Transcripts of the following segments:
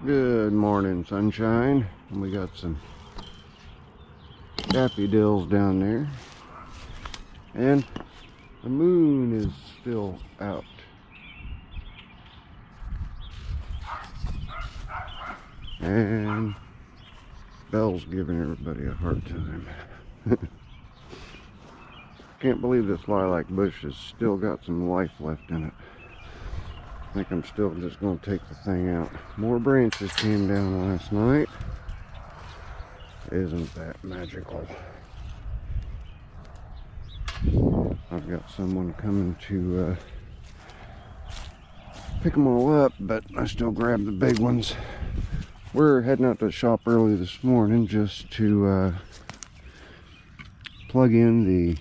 Good morning, sunshine. And we got some daffodils down there. And the moon is still out. And Belle's giving everybody a hard time. Can't believe this lilac bush has still got some life left in it. I think I'm still just going to take the thing out. More branches came down last night. Isn't that magical? I've got someone coming to pick them all up, but I still grabbed the big ones. We're heading out to the shop early this morning just to plug in the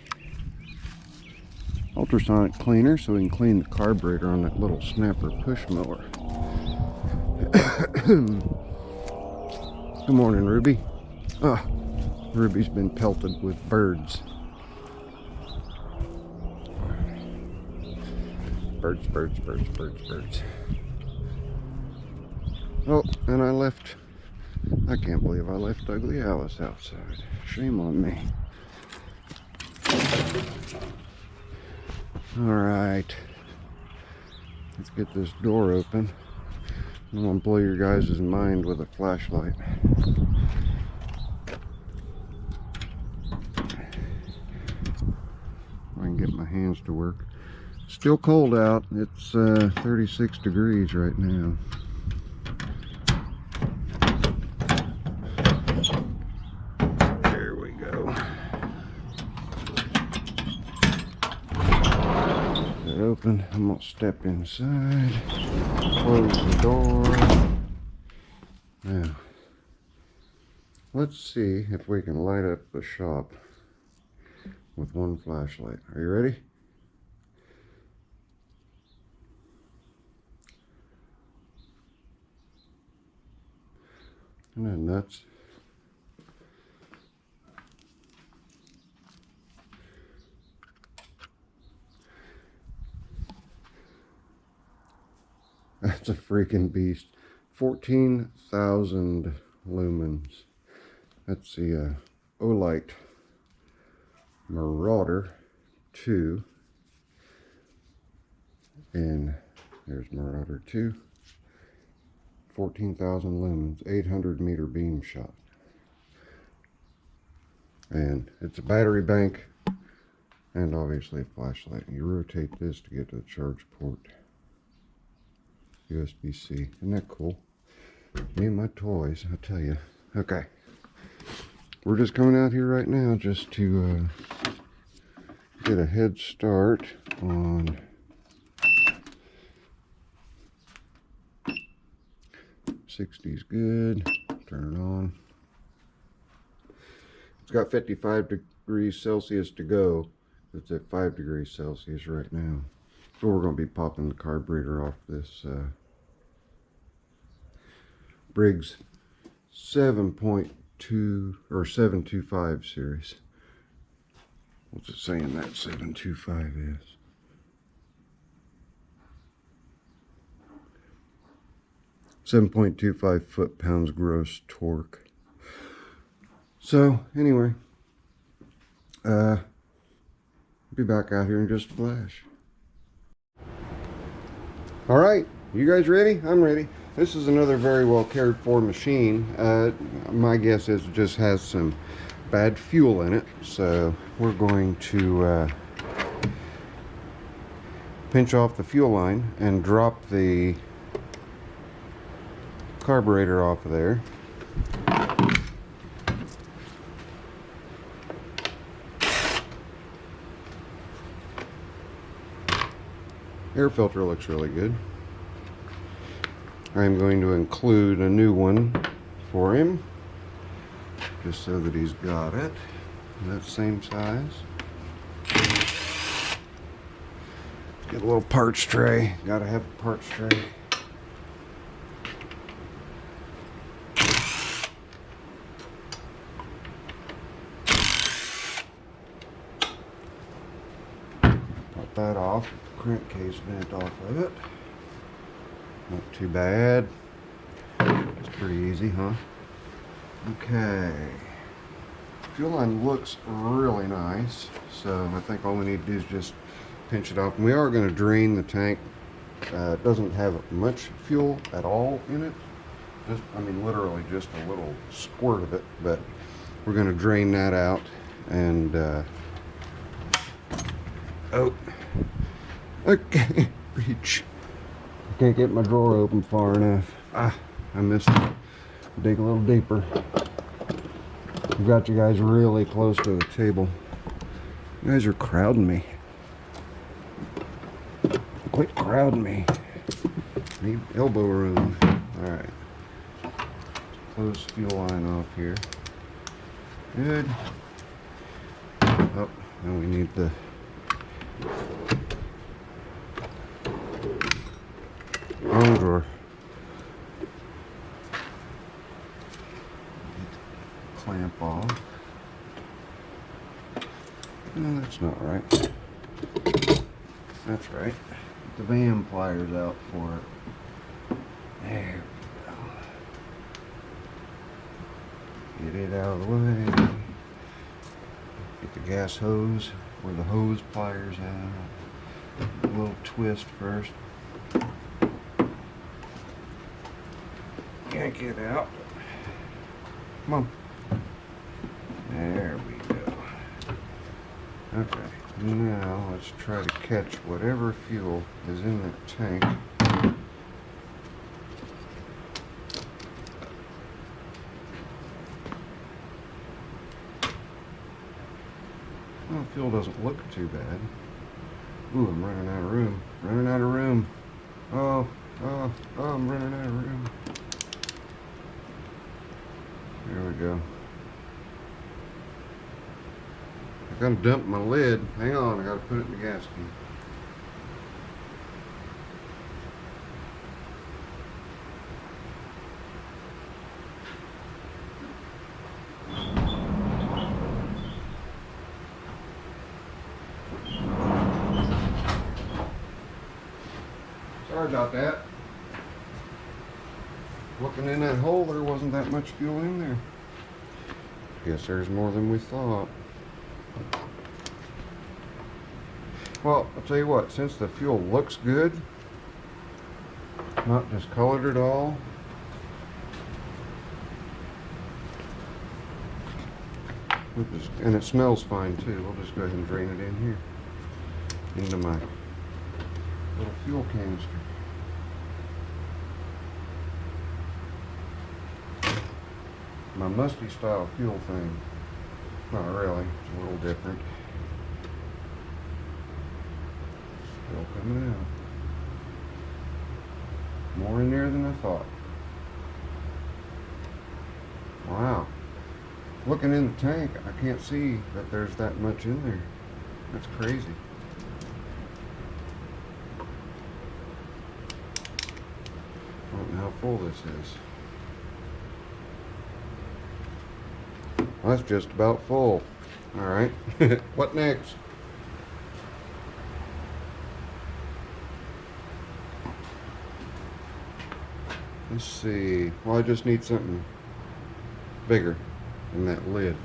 ultrasonic cleaner so we can clean the carburetor on that little snapper push mower. Good morning, Ruby. Ah, Ruby's been pelted with birds. Birds, birds, birds, birds, birds. Oh, and I can't believe I left Ugly Alice outside. Shame on me. Alright, let's get this door open. I want to blow your guys' mind with a flashlight. I can get my hands to work. Still cold out. It's 36 degrees right now. There we go. Open. I'm gonna step inside, close the door. Now, let's see if we can light up the shop with one flashlight. Are you ready? Isn't that nuts? That's a freaking beast. 14,000 lumens. That's the Olight Marauder 2. And there's Marauder 2. 14,000 lumens. 800 meter beam shot. And it's a battery bank. And obviously a flashlight. You rotate this to get to the charge port. USB-C. Isn't that cool? Me and my toys, I tell you. Okay. We're just coming out here right now just to get a head start on '60's good. Turn it on. It's got 55 degrees Celsius to go. It's at 5 degrees Celsius right now. So we're going to be popping the carburetor off this Briggs 7.2 or 725 series. What's it saying that 725 is? .25 foot-pounds gross torque. So anyway, be back out here in just a flash. All right, you guys ready? I'm ready. This is another very well cared for machine. My guess is it just has some bad fuel in it. So we're going to pinch off the fuel line and drop the carburetor off of there. Air filter looks really good. I'm going to include a new one for him, just so that he's got it. That same size. Get a little parts tray. Gotta have a parts tray. Pop that off. Crankcase vent off of it. Not too bad. pretty easy, huh? Okay. Fuel line looks really nice, so I think all we need to do is just pinch it off. And we are going to drain the tank. It doesn't have much fuel at all in it. Just, I mean, literally just a little squirt of it, but we're going to drain that out. And oh, okay, reach. I can't get my drawer open far enough. Ah, I missed it. Dig a little deeper. I've got you guys really close to the table. You guys are crowding me. Quit crowding me. Need elbow room. Alright. Close fuel line off here. Good. Oh, now we need the arm drawer. Clamp off. No, that's not right. That's right. Get the van pliers out for it. There we go. Get it out of the way. Get the gas hose where the hose pliers out. A little twist first. Yank it out. Come on. There we go. Okay, now let's try to catch whatever fuel is in that tank. Well, fuel doesn't look too bad. Ooh, I'm running out of room. Running out of room. Oh, I'm running out of room. There we go. I gotta dump my lid. Hang on, I gotta put it in the gas can. Sorry about that. Looking in that hole, there wasn't that much fuel in there. Guess there's more than we thought. Well, I'll tell you what, since the fuel looks good, not discolored at all, and it smells fine too, we'll just go ahead and drain it in here, into my little fuel canister. My musty style fuel thing. Not really, it's a little different. Still coming out. More in there than I thought. Wow. Looking in the tank, I can't see that there's that much in there. That's crazy. I don't know how full this is. Well, that's just about full. Alright, what next? Let's see. Well, I just need something bigger than that lid.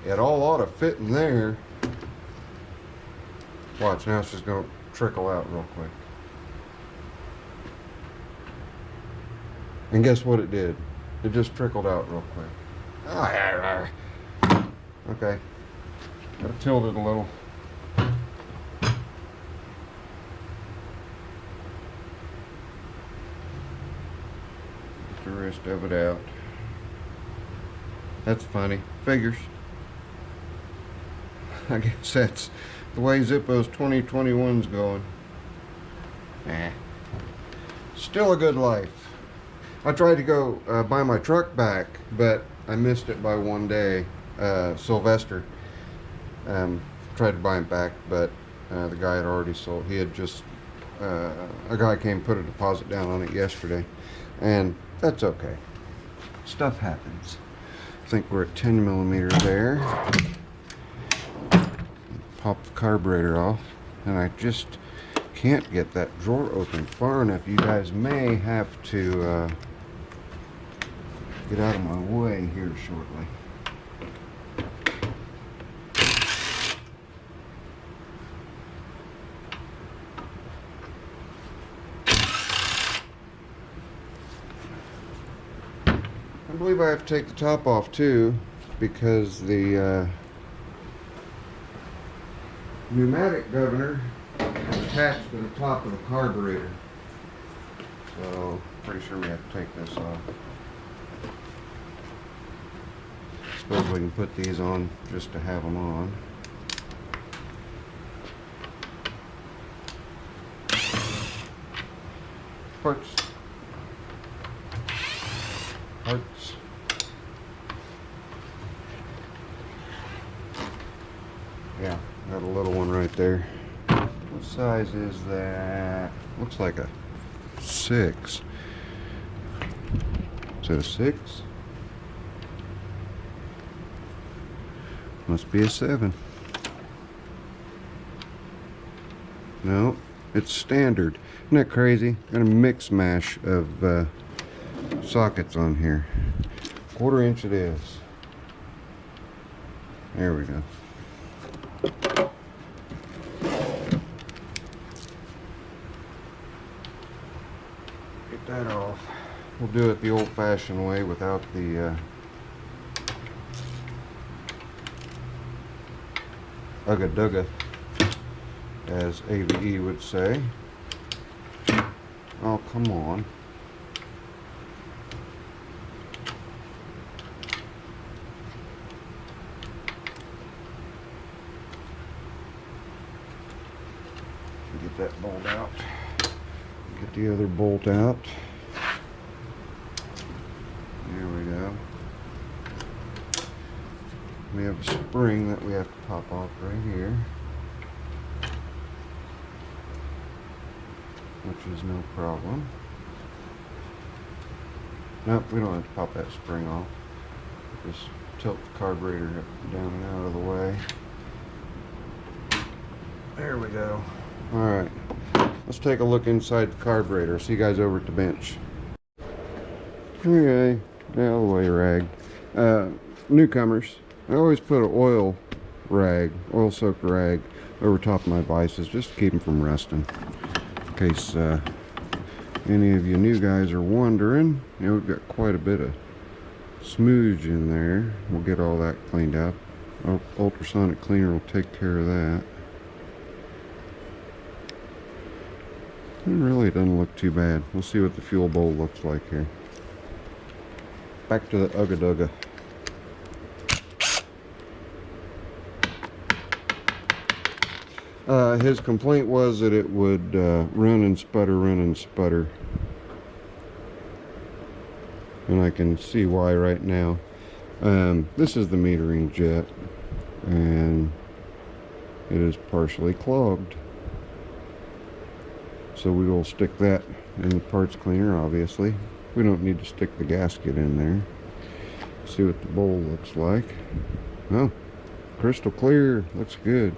It all ought to fit in there. Watch, now it's just going to trickle out real quick. And guess what it did? It just trickled out real quick. Okay. Gotta tilt it a little. Get the rest of it out. That's funny. Figures. I guess that's the way Zippo's 2021's going. Still a good life. I tried to go buy my truck back, but I missed it by one day. Sylvester tried to buy him back, but the guy had already sold. He had just a guy came put a deposit down on it yesterday, and that's okay. stuff happens. I think we're at 10 millimeter there. Pop the carburetor off, and I just can't get that drawer open far enough. You guys may have to get out of my way here shortly. I believe I have to take the top off too, because the pneumatic governor is attached to the top of the carburetor. So, pretty sure we have to take this off. Suppose we can put these on just to have them on. Parts. Yeah, got a little one right there. What size is that? Looks like a 6. Is it a 6? Must be a 7. No, it's standard. Isn't that crazy? Got a mix mash of sockets on here. 1/4 inch it is. There we go. Get that off. We'll do it the old-fashioned way without the ugga-dugga, as AVE would say. Oh, come on. Get that bolt out. Get the other bolt out. There we go. We have a spring that we have to pop off right here, which is no problem. Nope, we don't have to pop that spring off. Just tilt the carburetor down and out of the way. There we go. Alright, let's take a look inside the carburetor. See you guys over at the bench. Okay, out of the way, rag. Newcomers, I always put an oil soaked rag over top of my vices just to keep them from rusting. In case any of you new guys are wondering, you know, we've got quite a bit of smooge in there. We'll get all that cleaned up. Ultrasonic cleaner will take care of that. It really doesn't look too bad. We'll see what the fuel bowl looks like here. Back to the ugga-dugga. His complaint was that it would run and sputter. And I can see why right now. This is the metering jet, and it is partially clogged. So we will stick that in the parts cleaner, obviously. We don't need to stick the gasket in there. See what the bowl looks like. Oh, crystal clear. Looks good.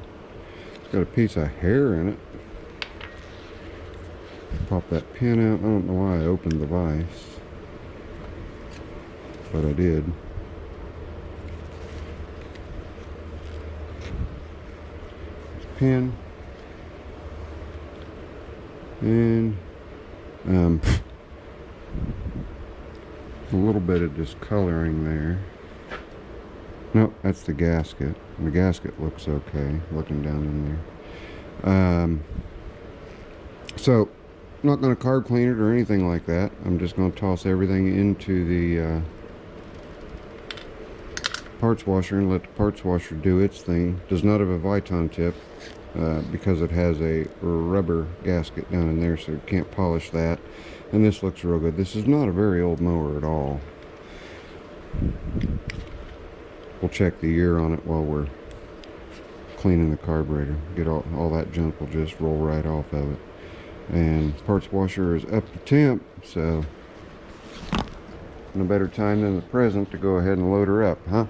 It's got a piece of hair in it. Pop that pin out. I don't know why I opened the vise, but I did. Pin. And a little bit of discoloring there. Nope, that's the gasket. The gasket looks okay, looking down in there. So, I'm not going to carb clean it or anything like that. I'm just going to toss everything into the parts washer and let the parts washer do its thing. Does not have a Viton tip. Because it has a rubber gasket down in there, so you can't polish that. And this looks real good. This is not a very old mower at all. We'll check the year on it while we're cleaning the carburetor. Get all that junk will just roll right off of it. And parts washer is up to temp, so No better time than the present to go ahead and load her up, huh?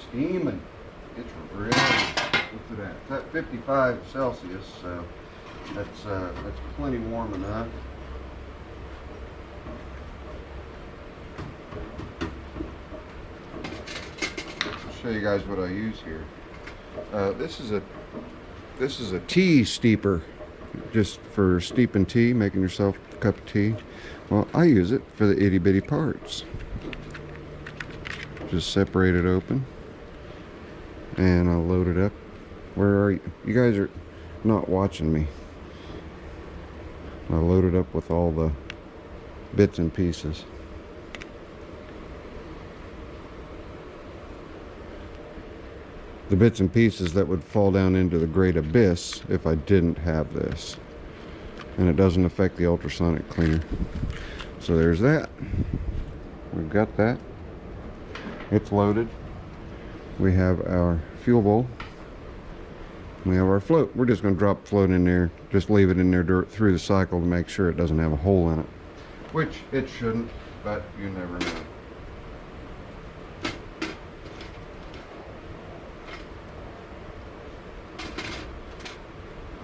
Steaming. It's really, what's it at? It's at 55 Celsius, so that's plenty warm enough. I'll show you guys what I use here. This is a tea steeper, just for steeping tea, making yourself a cup of tea. Well, I use it for the itty bitty parts. Just separate it open, and I'll load it up. Where are you? You guys are not watching me. I'll load it up with all the bits and pieces. The bits and pieces that would fall down into the great abyss if I didn't have this. And it doesn't affect the ultrasonic cleaner. So there's that. We've got that. It's loaded. We have our fuel bowl. We have our float. We're just going to drop float in there. Just leave it in there through the cycle to make sure it doesn't have a hole in it. Which it shouldn't, but you never know.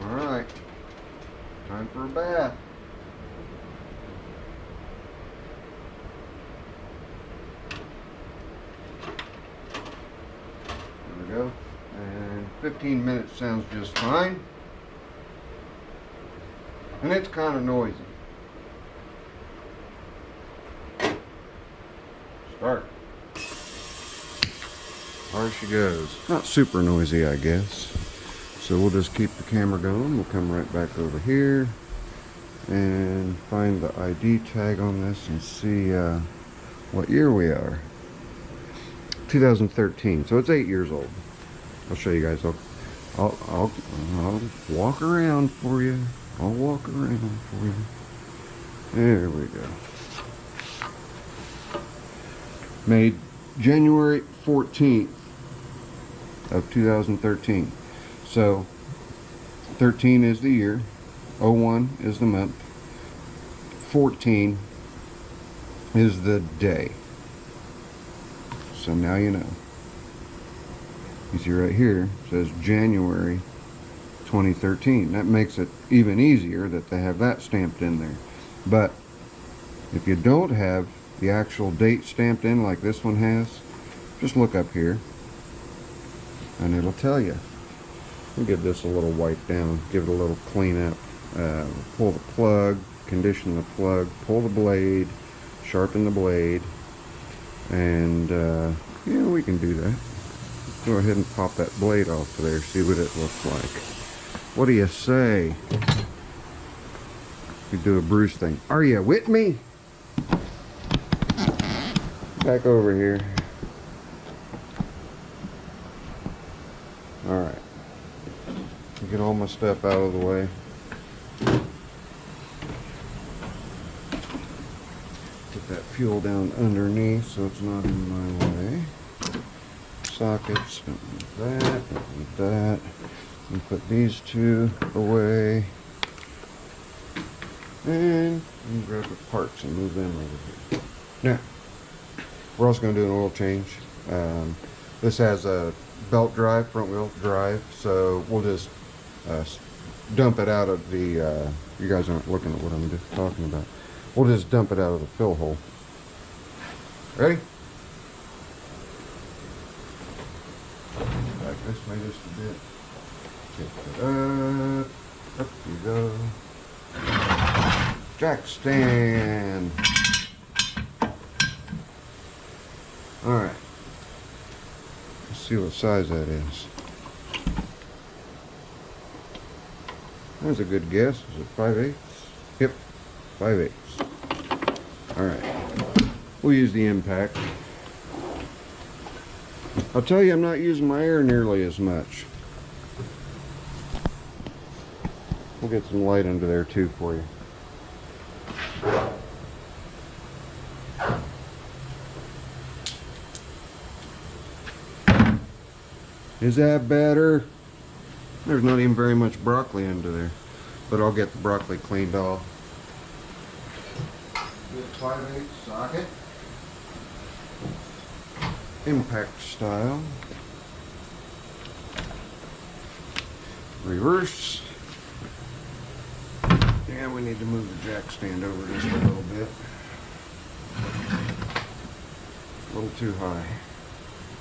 Alright, time for a bath. There we go. And 15 minutes sounds just fine. And it's kind of noisy. Start. There she goes. Not super noisy, I guess. So we'll just keep the camera going. We'll come right back over here and find the ID tag on this and see what year we are. 2013. So it's 8 years old. I'll show you guys. I'll walk around for you. I'll walk around for you. There we go. Made January 14th of 2013. So 13 is the year, 01 is the month, 14 is the day. So now you know. You see right here, it says January 2013. That makes it even easier that they have that stamped in there. But if you don't have the actual date stamped in like this one has, just look up here and it'll tell you. We'll give this a little wipe down, give it a little clean up. Pull the plug, condition the plug, pull the blade, sharpen the blade, and yeah, we can do that. Go ahead and pop that blade off of there, see what it looks like. What do you say? We do a Bruce thing. Are you with me? Back over here. Alright. Get all my stuff out of the way. Put that fuel down underneath so it's not in my way. Sockets, don't need that, don't need that. And put these two away. And grab the parts and move them over here. Now, we're also going to do an oil change. This has a belt drive, front wheel drive, so we'll just dump it out of the, you guys aren't looking at what I'm just talking about. We'll just dump it out of the fill hole. Ready? Back this way just a bit. Get it up. Up you go. Jack stand. Alright. Let's see what size that is. That was a good guess. Is it 5/8? Yep, 5/8. Alright. We'll use the impact. I'll tell you, I'm not using my air nearly as much. We'll get some light under there too for you. Is that better? There's not even very much broccoli under there. but I'll get the broccoli cleaned off. Good 5/8 socket. Impact style. Reverse. Yeah, we need to move the jack stand over just a little bit. A little too high.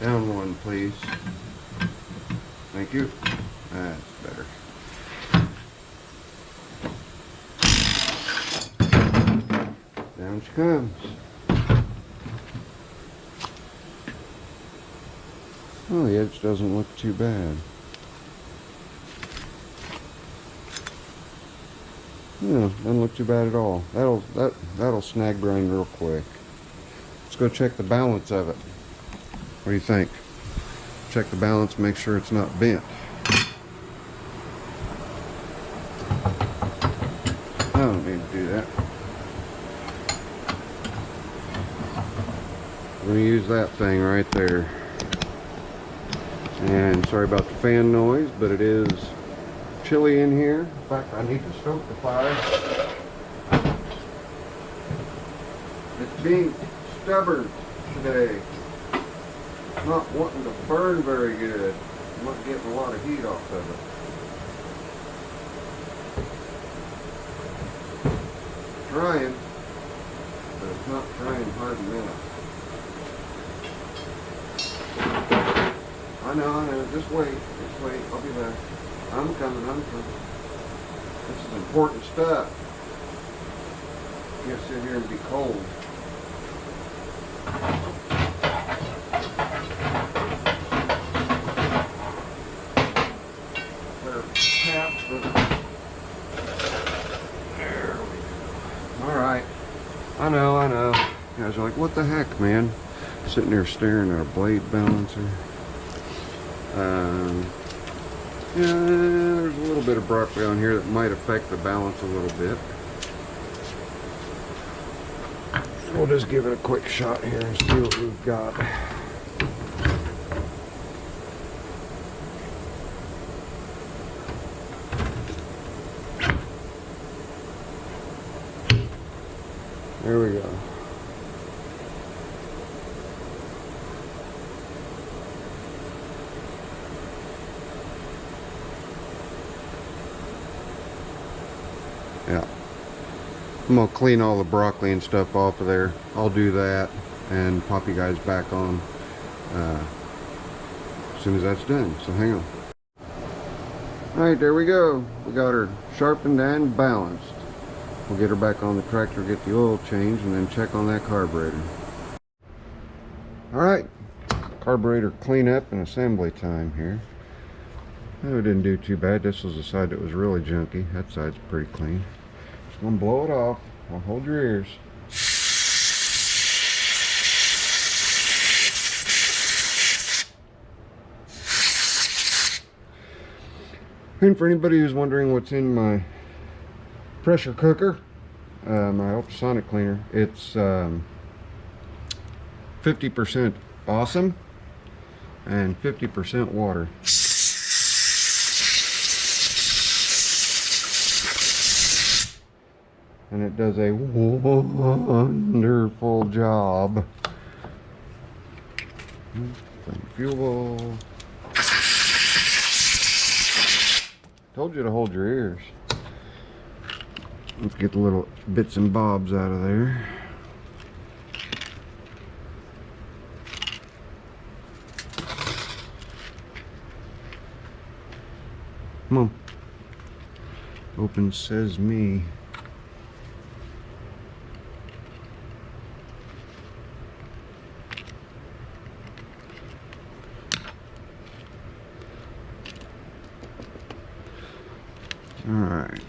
Down one, please. Thank you. That's better. Down she comes. Oh, the edge doesn't look too bad. No, doesn't look too bad at all. That'll snag grind real quick. Let's go check the balance of it. What do you think? Check the balance, make sure it's not bent. I don't need to do that. We're going to use that thing right there. And sorry about the fan noise, but it is chilly in here. In fact, I need to stoke the fire. It's being stubborn today. Not wanting to burn very good. I'm not getting a lot of heat off of it. Trying, but it's not trying hard enough. I know, just wait, I'll be back. I'm coming. This is important stuff. You can't sit here and be cold. There we go. Alright. I know. You guys are like, what the heck, man? Sitting there staring at a blade balancer. Yeah, there's a little bit of broccoli on here that might affect the balance a little bit. We'll just give it a quick shot here and see what we've got. There we go. Yeah. I'm going to clean all the broccoli and stuff off of there. I'll do that and pop you guys back on as soon as that's done. So hang on. Alright, there we go. We got her sharpened and balanced. We'll get her back on the tractor, get the oil changed, and then check on that carburetor. Alright, carburetor cleanup and assembly time here. Oh, it didn't do too bad. This was the side that was really junky. That side's pretty clean. Just gonna blow it off. I'll hold your ears. And for anybody who's wondering what's in my pressure cooker, my ultrasonic cleaner, it's 50% awesome and 50% water. And it does a wonderful job. Fuel. Told you to hold your ears. Let's get the little bits and bobs out of there. Come on. Open sesame. All right.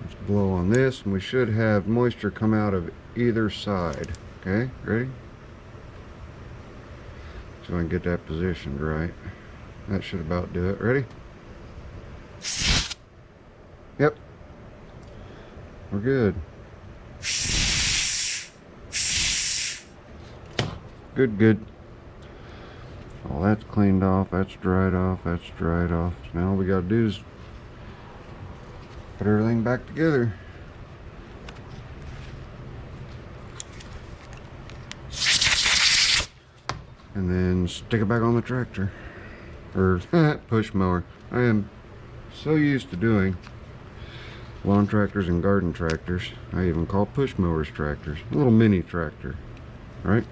Let's blow on this, and we should have moisture come out of either side. Okay, ready? So I can get that positioned right. That should about do it. Ready? Yep. We're good. Good, good. All that's cleaned off, that's dried off, that's dried off. Now all we gotta do is put everything back together. And then stick it back on the tractor. Or push mower. I am so used to doing lawn tractors and garden tractors. I even call push mowers tractors. A little mini tractor, right?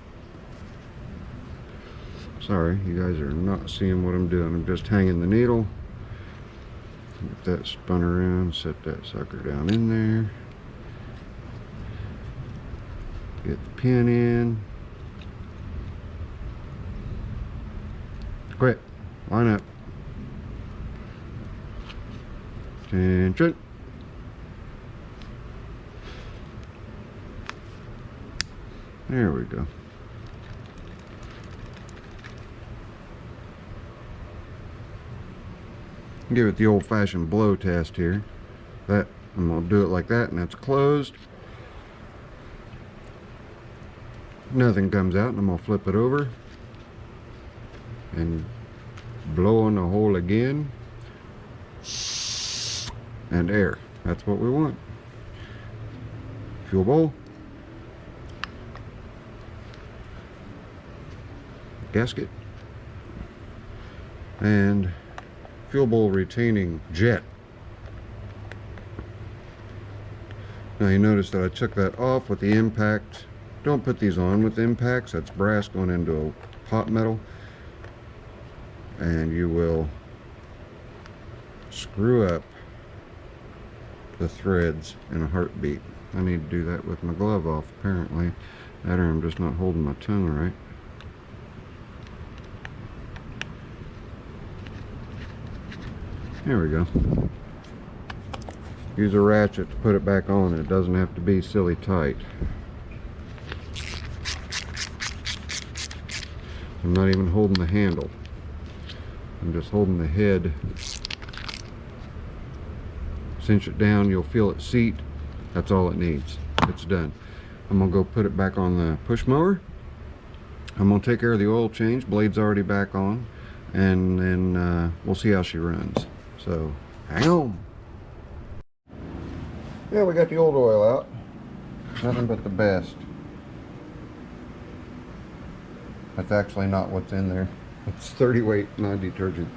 Sorry, you guys are not seeing what I'm doing. I'm just hanging the needle. Get that spun around, set that sucker down in there. Get the pin in. Quit. Line up. Attention. There we go. Give it the old-fashioned blow test here. That I'm gonna do it like that, and that's closed. Nothing comes out, and I'm gonna flip it over and blow on the hole again, and air. That's what we want. Fuel bowl, gasket, and fuel bowl retaining jet. Now you notice that I took that off with the impact. Don't put these on with impacts. That's brass going into a hot metal, and you will screw up the threads in a heartbeat. I need to do that with my glove off apparently. That or I'm just not holding my tongue right. There we go. Use a ratchet to put it back on. It doesn't have to be silly tight. I'm not even holding the handle. I'm just holding the head. Cinch it down, you'll feel it seat. That's all it needs. It's done. I'm gonna go put it back on the push mower. I'm gonna take care of the oil change. Blade's already back on. And then we'll see how she runs. So, hang on. Yeah, we got the old oil out. Nothing but the best. That's actually not what's in there. It's 30 weight non-detergent.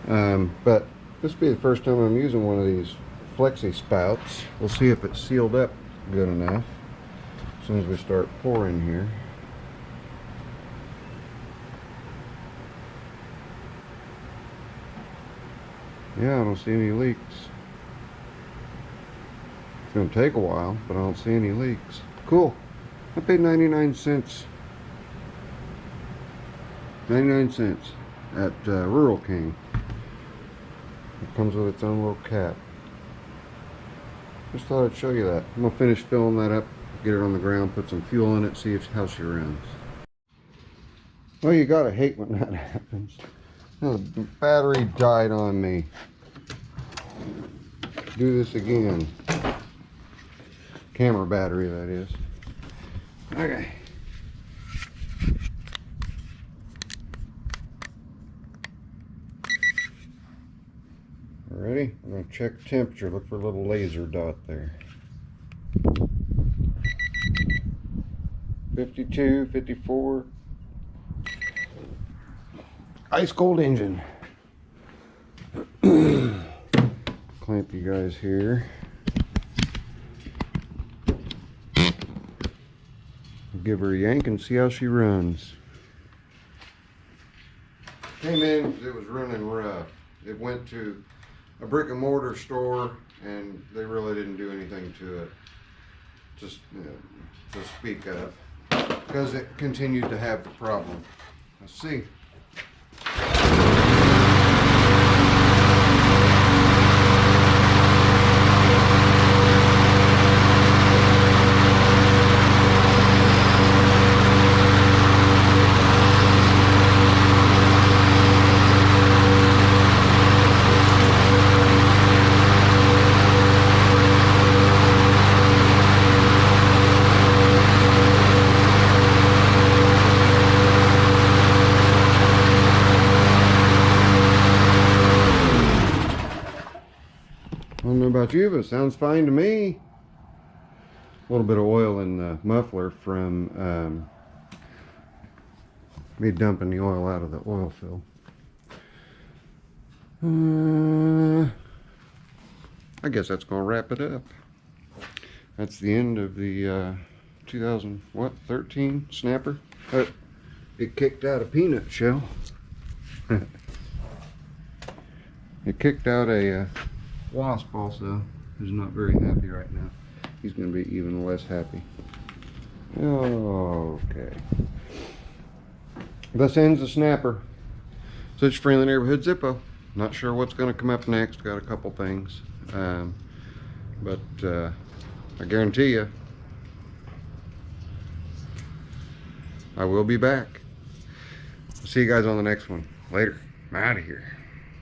But this will be the first time I'm using one of these flexi spouts. We'll see if it's sealed up good enough as soon as we start pouring here. Yeah, I don't see any leaks. It's going to take a while, but I don't see any leaks. Cool. I paid 99 cents. 99 cents at Rural King. It comes with its own little cap. Just thought I'd show you that. I'm going to finish filling that up, get it on the ground, put some fuel in it, see how she runs. Well, you gotta hate when that happens. The battery died on me. Do this again. Camera battery, that is. Okay. Ready? I'm going to check temperature. Look for a little laser dot there. 52, 54. Ice cold engine. Clamp you guys here. Give her a yank and see how she runs. Came in because it was running rough. It went to a brick and mortar store and they really didn't do anything to it, just to speak of, because it continued to have the problem. Let's see. about you, but it sounds fine to me. A little bit of oil in the muffler from me dumping the oil out of the oil fill. I guess that's gonna wrap it up. That's the end of the 2013 snapper. It kicked out a peanut shell. It kicked out a wasp also, who's not very happy right now. He's going to be even less happy. Okay. Thus ends the snapper. Such friendly neighborhood Zippo. Not sure what's going to come up next. Got a couple things. But I guarantee you, I will be back. See you guys on the next one. Later. I'm out of here.